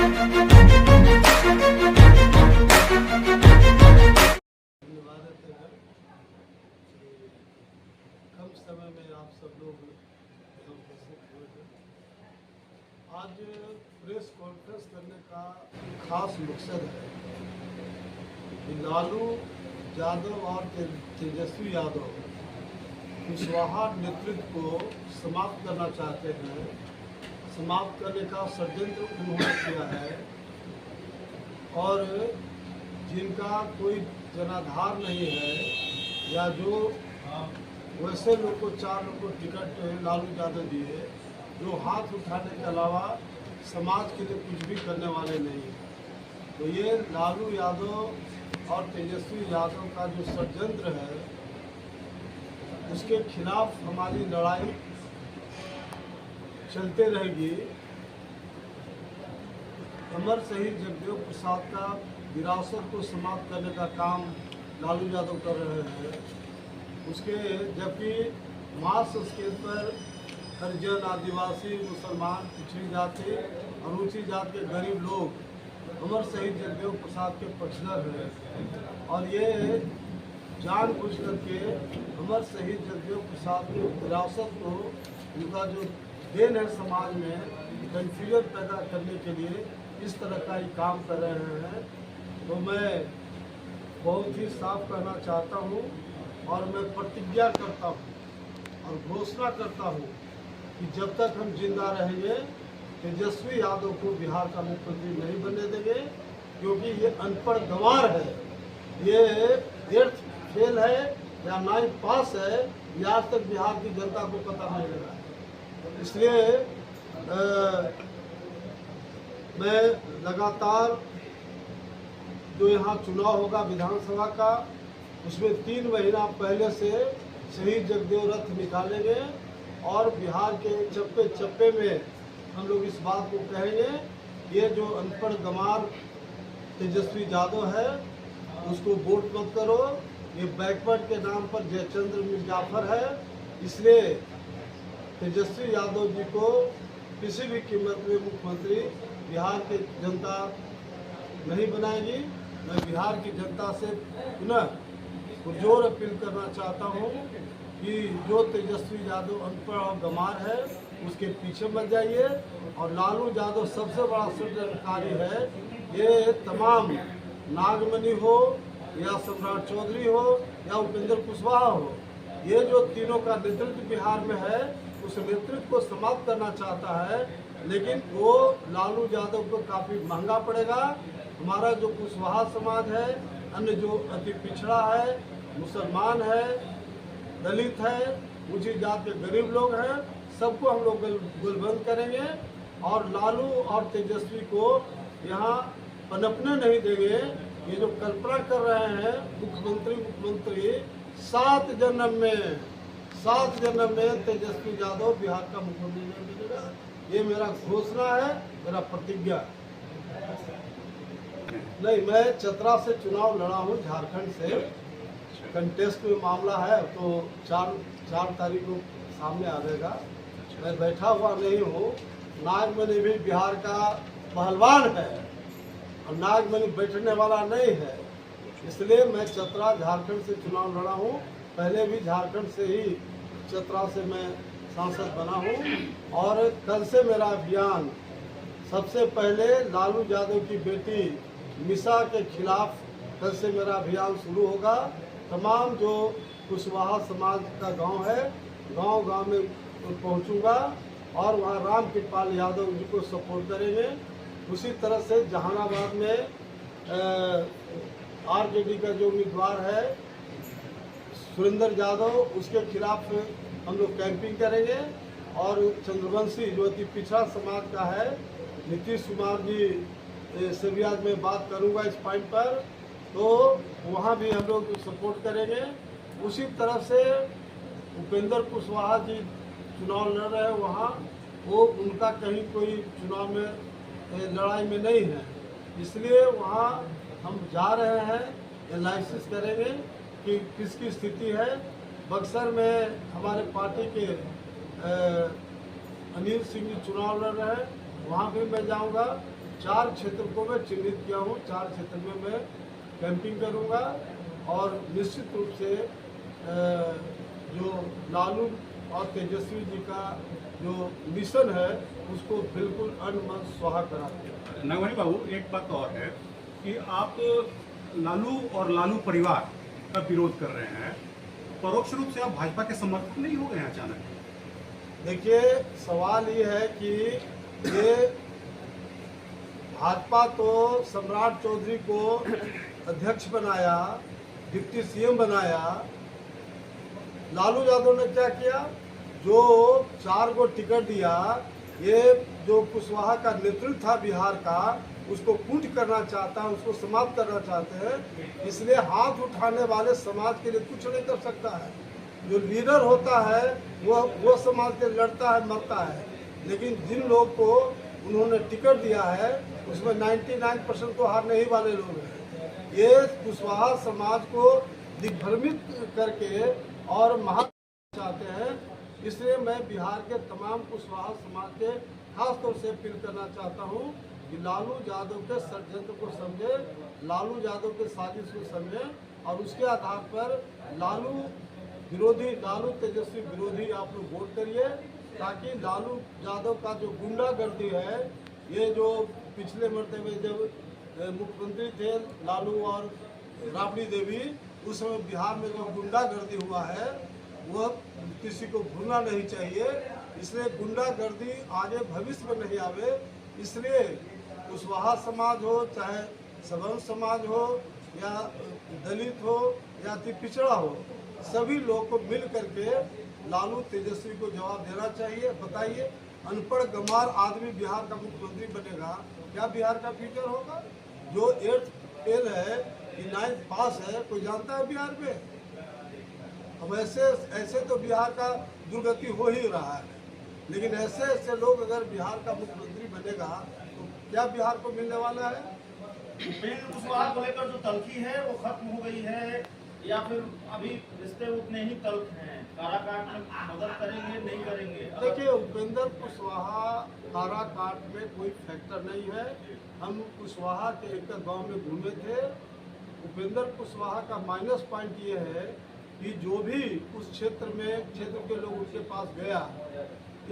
कम समय में आप सब लोग उपस्थित हुए हैं। आज प्रेस कॉन्फ्रेंस करने का खास मकसद है कि लालू यादव और तेजस्वी यादव कुशवाहा नेतृत्व को समाप्त करना चाहते हैं। समाप्त करने का षड्यंत्र उन्होंने किया है और जिनका कोई जनाधार नहीं है या जो वैसे लोग को 4 लोग को टिकट लालू यादव दिए जो हाथ उठाने के अलावा समाज के लिए कुछ भी करने वाले नहीं हैं। तो ये लालू यादव और तेजस्वी यादव का जो षड्यंत्र है उसके खिलाफ हमारी लड़ाई चलते रहेगी। अमर शहीद जगदेव प्रसाद का विरासत को समाप्त करने का काम लालू यादव कर रहे हैं। उसके जबकि मास स्केल पर हरिजन, आदिवासी, मुसलमान, पिछड़ी जाति, अनुसूचित जाति के गरीब लोग अमर शहीद जगदेव प्रसाद के पक्षधर हैं और ये जानबूझ करके अमर शहीद जगदेव प्रसाद की विरासत को, उनका जो देन है समाज में, कन्फ्यूजन पैदा करने के लिए इस तरह का ही काम कर रहे हैं। तो मैं बहुत ही साफ कहना चाहता हूँ और मैं प्रतिज्ञा करता हूँ और घोषणा करता हूँ कि जब तक हम जिंदा रहेंगे तेजस्वी यादव को बिहार का मुख्यमंत्री नहीं बनने देंगे, क्योंकि ये अनपढ़ गंवार है, ये 8th फेल है या 9th पास है, ये आज तक बिहार की जनता को पता नहीं लगा है। इसलिए मैं लगातार जो यहाँ चुनाव होगा विधानसभा का, उसमें 3 महीना पहले से शहीद जगदेव रथ निकालेंगे और बिहार के चप्पे चप्पे में हम लोग इस बात को कहेंगे, ये जो अनपढ़ गंवार तेजस्वी यादव है उसको वोट मत करो, ये बैकवर्ड के नाम पर जयचंद्र मिर्जाफर है। इसलिए तेजस्वी यादव जी को किसी भी कीमत में मुख्यमंत्री बिहार की जनता नहीं बनाएगी। मैं बिहार की जनता से पुनः पुरजोर अपील करना चाहता हूँ कि जो तेजस्वी यादव अनपढ़ और गंवार है उसके पीछे मत जाइए। और लालू यादव सबसे बड़ा षड्यंत्रकारी है। ये तमाम नागमणि हो या सम्राट चौधरी हो या उपेंद्र कुशवाहा हो, ये जो तीनों का नेतृत्व बिहार में है उस नेतृत्व को समाप्त करना चाहता है, लेकिन वो लालू यादव को काफ़ी महंगा पड़ेगा। हमारा जो कुशवाहा समाज है, अन्य जो अति पिछड़ा है, मुसलमान है, दलित है, ऊंची जात के गरीब लोग हैं, सबको हम लोग गुलबंद करेंगे और लालू और तेजस्वी को यहाँ पनपने नहीं देंगे। ये जो कल्पना कर रहे हैं मुख्यमंत्री 7 जन्म में तेजस्वी यादव बिहार का मुख्यमंत्री नहीं बनेगा। ये मेरा घोषणा है, मेरा प्रतिज्ञा। नहीं, मैं चतरा से चुनाव लड़ा हूँ, झारखंड से। कंटेस्ट में मामला है तो 4 तारीख को सामने आएगा। मैं बैठा हुआ नहीं हूँ। नागमणि भी बिहार का पहलवान है और नागमणि बैठने वाला नहीं है, इसलिए मैं चतरा झारखंड से चुनाव लड़ा हूँ। पहले भी झारखंड से ही चतरा से मैं सांसद बना हूँ और कल से मेरा अभियान सबसे पहले लालू यादव की बेटी मिसा के खिलाफ कल से मेरा अभियान शुरू होगा। तमाम जो कुशवाहा समाज का गांव है, गांव में पहुंचूंगा और वहां राम कृपाल यादव जी को सपोर्ट करेंगे। उसी तरह से जहानाबाद में आरजेडी का जो उम्मीदवार है सुरेंद्र यादव, उसके खिलाफ हम लोग कैंपिंग करेंगे। और चंद्रवंशी जो अति पिछड़ा समाज का है, नीतीश कुमार जी से भी आज मैं बात करूंगा इस पॉइंट पर, तो वहाँ भी हम लोग सपोर्ट करेंगे। उसी तरह से उपेंद्र कुशवाहा जी चुनाव लड़ रहे हैं, वहाँ वो उनका कहीं कोई चुनाव में लड़ाई में नहीं है, इसलिए वहाँ हम जा रहे हैं, एनालिसिस करेंगे कि किसकी स्थिति है। बक्सर में हमारे पार्टी के अनिल सिंह जी चुनाव लड़ रहे हैं, वहाँ भी मैं जाऊँगा। 4 क्षेत्र को मैं चिन्हित किया हूँ। 4 क्षेत्र में मैं कैंपिंग करूँगा और निश्चित रूप से जो लालू और तेजस्वी जी का जो मिशन है उसको बिल्कुल अन्न मन स्वाहा कराते। नागवानी बाबू, एक बात और है कि आप लालू और लालू परिवार का विरोध कर रहे हैं, परोक्ष रूप से आप भाजपा के समर्थक नहीं हो गए हैं अचानक? देखिए, सवाल ये है कि ये भाजपा तो सम्राट चौधरी को अध्यक्ष बनाया, डिप्टी सीएम बनाया। लालू यादव ने क्या किया? जो 4 को टिकट दिया, ये जो कुशवाहा का नेतृत्व था बिहार का, उसको कूट करना चाहता है, उसको समाप्त करना चाहते हैं। इसलिए हाथ उठाने वाले समाज के लिए कुछ नहीं कर सकता है। जो लीडर होता है वो समाज के लड़ता है, मरता है। लेकिन जिन लोग को उन्होंने टिकट दिया है उसमें 99% तो हारने ही वाले लोग हैं। ये कुशवाहा समाज को दिग्भ्रमित करके और महा चाहते हैं। इसलिए मैं बिहार के तमाम कुशवाहा समाज के खास तौर से अपील करना चाहता हूँ कि लालू यादव के षड्यंत्र को समझे, लालू यादव के साजिश को समझे और उसके आधार पर लालू विरोधी, लालू तेजस्वी विरोधी आप लोग वोट करिए, ताकि लालू यादव का जो गुंडागर्दी है, ये जो पिछले मरतबे जब मुख्यमंत्री थे लालू और राबड़ी देवी, उस समय बिहार में जो गुंडागर्दी हुआ है वो किसी को भूलना नहीं चाहिए। इसलिए गुंडागर्दी आगे भविष्य में नहीं आवे, इसलिए कुशवाहा समाज हो, चाहे सवर्ण समाज हो, या दलित हो, या अति पिछड़ा हो, सभी लोग को मिल करके लालू तेजस्वी को जवाब देना चाहिए। बताइए, अनपढ़ गंवार आदमी बिहार का मुख्यमंत्री बनेगा, क्या बिहार का फ्यूचर होगा? जो 8th फेल है, 9th पास है, कोई जानता है बिहार में? अब ऐसे तो बिहार का दुर्गति हो ही रहा है। लेकिन ऐसे लोग अगर बिहार का मुख्यमंत्री बनेगा तो क्या बिहार को मिलने वाला है? उपेंद्र कुशवाहा को लेकर जो तल्खी है वो खत्म हो गई है, या फिर अभी रिश्ते उतने ही तल्ख हैं? काराकाट में मदद करेंगे, नहीं करेंगे? देखिए, उपेंद्र कुशवाहा काराकाट में कोई फैक्टर नहीं है। हम कुशवाहा के एक गांव में घूमे थे। उपेंद्र कुशवाहा का माइनस पॉइंट ये है कि जो भी उस क्षेत्र के लोग उनके पास गया,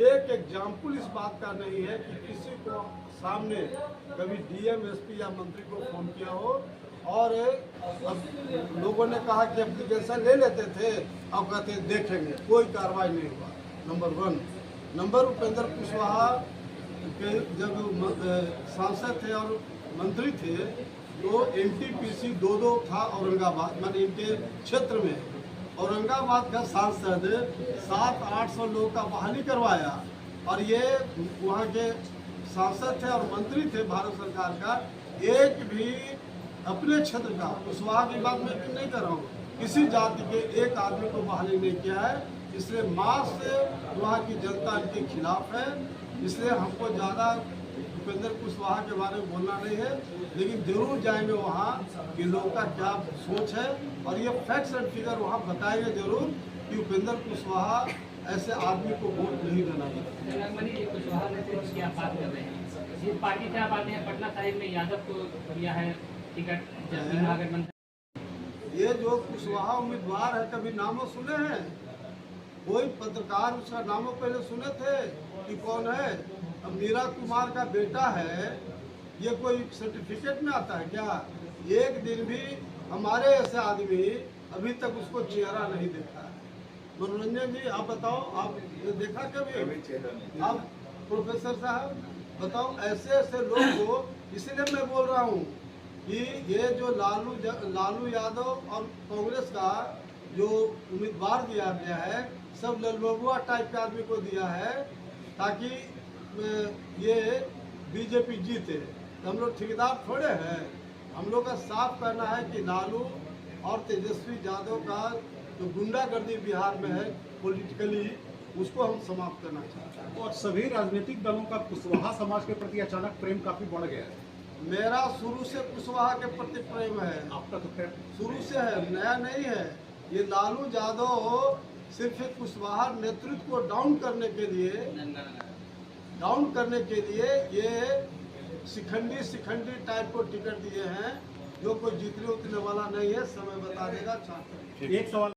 एक एग्जाम्पल इस बात का नहीं है कि किसी को सामने कभी डीएम, एसपी या मंत्री को फोन किया हो और अब लोगों ने कहा कि एप्लीकेशन ले लेते थे, अब कहते देखेंगे, कोई कार्रवाई नहीं हुआ। नंबर 1 नंबर उपेंद्र कुशवाहा के जब सांसद थे और मंत्री थे तो एनटीपीसी 2 था औरंगाबाद, माने इनके क्षेत्र में। औरंगाबाद का सांसद 700-800 लोगों का बहाली करवाया और ये वहाँ के सांसद थे और मंत्री थे भारत सरकार का, एक भी अपने क्षेत्र का, कुशवाहा की बात मैं नहीं कर रहा हूँ, किसी जाति के एक आदमी को बहाली नहीं किया है। इसलिए मास से वहाँ की जनता इनके खिलाफ है। इसलिए हमको ज़्यादा उपेंद्र कुशवाहा के बारे में बोलना नहीं है, लेकिन जरूर जाएंगे वहाँ कि लोगों का क्या सोच है और ये फैक्ट्स एंड फिगर वहाँ बताएंगे जरूर कि उपेंद्र कुशवाहा ऐसे आदमी को वोट नहीं देना चाहिए। कुशवाहा नेतृत्व की आप बात कर रहे हैं, जिस पार्टी से आप आते हैं पटना साहिब में यादव को दिया है टिकट महागठबंधन। ये जो कुशवाहा उम्मीदवार है, कभी नामों सुने हैं? कोई पत्रकार उसका नामों पहले सुने थे कि कौन है? अब मीरा कुमार का बेटा है, ये कोई सर्टिफिकेट में आता है क्या? एक दिन भी हमारे ऐसे आदमी अभी तक उसको चेहरा नहीं देखा है। मनोरंजन जी, आप बताओ, आप देखा कभी? आप प्रोफेसर साहब बताओ, ऐसे लोग को, इसलिए मैं बोल रहा हूँ कि ये जो लालू यादव और कांग्रेस का जो उम्मीदवार दिया गया है, सब ललबुआ टाइप के आदमी को दिया है ताकि ये बीजेपी जीते। तो हम लोग ठेकेदार थोड़े हैं। हम लोग का साफ कहना है कि लालू और तेजस्वी यादव का जो गुंडागर्दी बिहार में है पॉलिटिकली, उसको हम समाप्त करना चाहते हैं। और सभी राजनीतिक दलों का कुशवाहा समाज के प्रति अचानक प्रेम काफी बढ़ गया है। मेरा शुरू से कुशवाहा के प्रति प्रेम है, आपका तो प्रेम शुरू से है, नया नहीं है। ये लालू यादव सिर्फ कुशवाहा नेतृत्व को डाउन करने के लिए ये शिखंडी टाइप को टिकट दिए हैं, जो कोई जीतने उतने वाला नहीं है। समय बता देगा। एक सवाल